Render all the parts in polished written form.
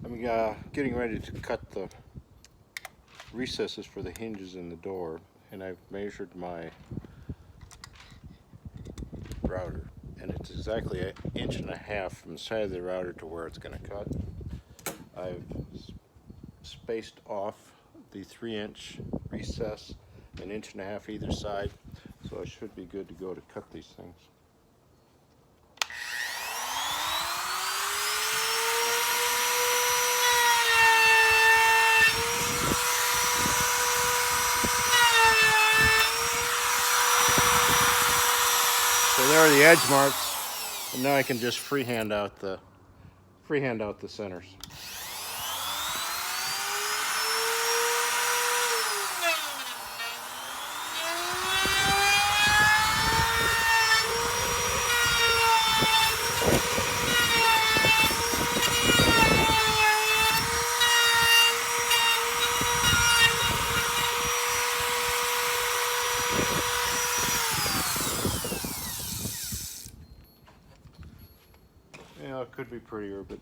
I'm getting ready to cut the recesses for the hinges in the door, and I've measured my router, and it's exactly 1.5 inches from the side of the router to where it's going to cut. I've spaced off the 3-inch recess 1.5 inches either side, so I should be good to go to cut these things. So there are the edge marks, and now I can just freehand out the centers. Yeah, it could be prettier, but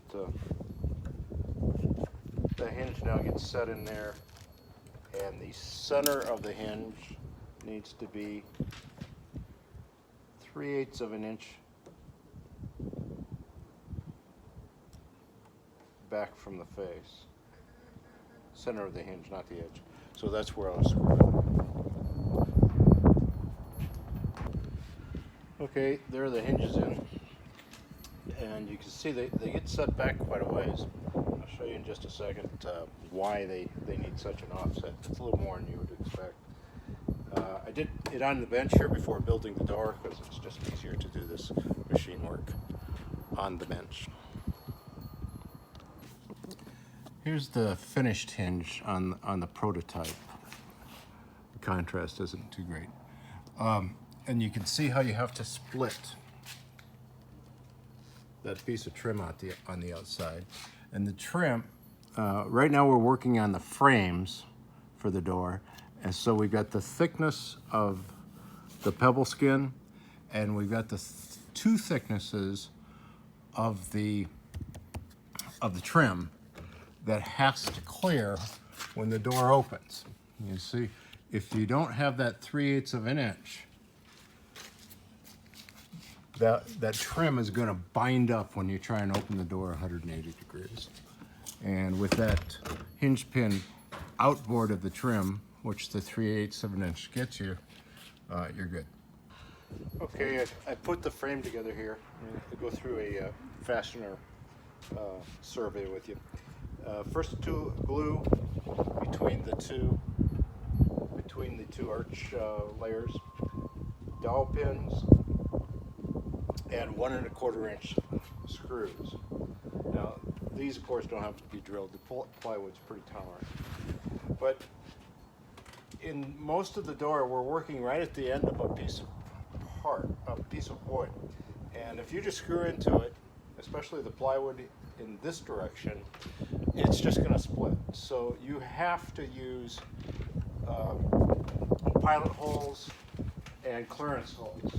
the hinge now gets set in there, and the center of the hinge needs to be 3/8 of an inch back from the face. Center of the hinge, not the edge. So that's where I'll screw it. Okay, there are the hinges in. And you can see they get set back quite a ways. I'll show you in just a second why they need such an offset. It's a little more than you would expect. I did it on the bench here before building the door because it's just easier to do this machine work on the bench. Here's the finished hinge on the prototype. The contrast isn't too great. And you can see how you have to split that piece of trim on the outside. And the trim, right now we're working on the frames for the door. And so we've got the thickness of the pebble skin, and we've got the two thicknesses of the trim that has to clear when the door opens. You see, if you don't have that 3/8 of an inch, that trim is going to bind up when you try and open the door 180 degrees. And with that hinge pin outboard of the trim, which the 3/8 of an inch gets you, you're good. Okay, I put the frame together here. I'll go through a fastener survey with you. First, glue between the two arch layers, dowel pins, and 1 1/4 inch screws. Now, these of course don't have to be drilled. The plywood's pretty tolerant. But in most of the door, we're working right at the end of a piece of wood. And if you just screw into it, especially the plywood in this direction, it's just going to split. So you have to use pilot holes and clearance holes.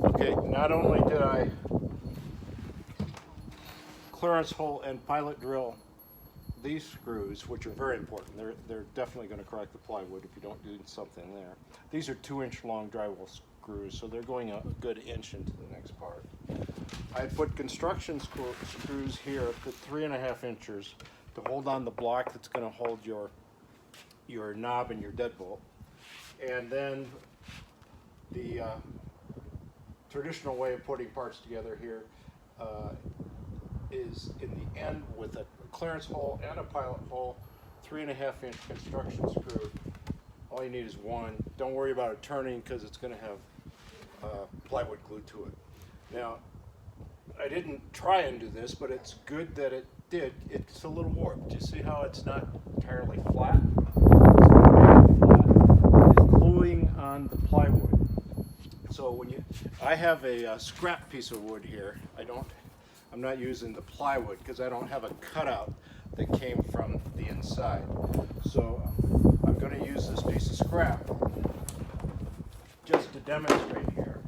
Okay, not only did I clearance hole and pilot drill these screws, which are very important. They're definitely going to crack the plywood if you don't do something there. These are 2-inch long drywall screws, so they're going a good inch into the next part. I put construction screws here at 3.5 inches to hold on the block that's going to hold your knob and your deadbolt. And then the traditional way of putting parts together here is in the end with a clearance hole and a pilot hole, 3.5 inch construction screw. All you need is one. Don't worry about it turning because it's going to have plywood glued to it. Now, I didn't try and do this, but it's good that it did. It's a little warped. You see how it's not entirely flat? It's gluing on the plywood. So when I have a scrap piece of wood here. I'm not using the plywood because I don't have a cutout that came from the inside. So I'm going to use this piece of scrap just to demonstrate here.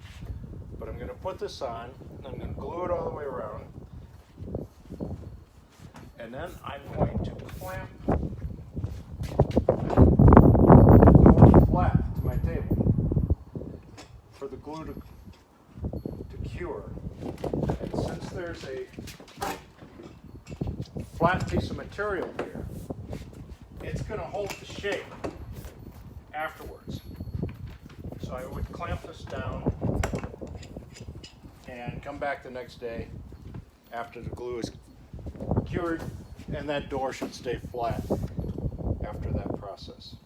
But I'm going to put this on and I'm going to glue it all the way around. And then I'm going to clamp it flat to my table for the glue to cure. And since there's a flat piece of material here, it's going to hold the shape afterwards. So I would clamp this down and come back the next day after the glue is cured, and that door should stay flat after that process.